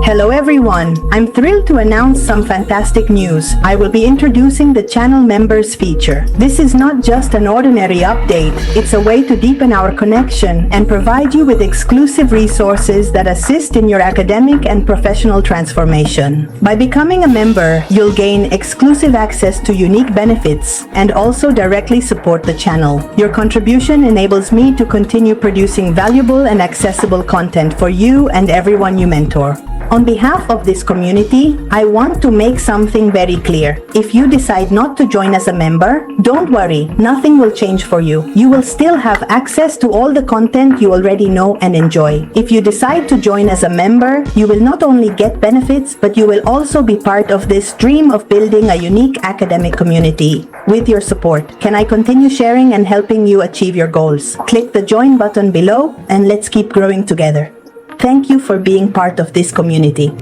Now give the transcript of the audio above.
Hello everyone! I'm thrilled to announce some fantastic news. I will be introducing the channel members feature. This is not just an ordinary update, it's a way to deepen our connection and provide you with exclusive resources that assist in your academic and professional transformation. By becoming a member, you'll gain exclusive access to unique benefits and also directly support the channel. Your contribution enables me to continue producing valuable and accessible content for you and everyone you mentor. On behalf of this community, I want to make something very clear. If you decide not to join as a member, don't worry, nothing will change for you. You will still have access to all the content you already know and enjoy. If you decide to join as a member, you will not only get benefits, but you will also be part of this dream of building a unique academic community. With your support, can I continue sharing and helping you achieve your goals? Click the join button below and let's keep growing together. Thank you for being part of this community.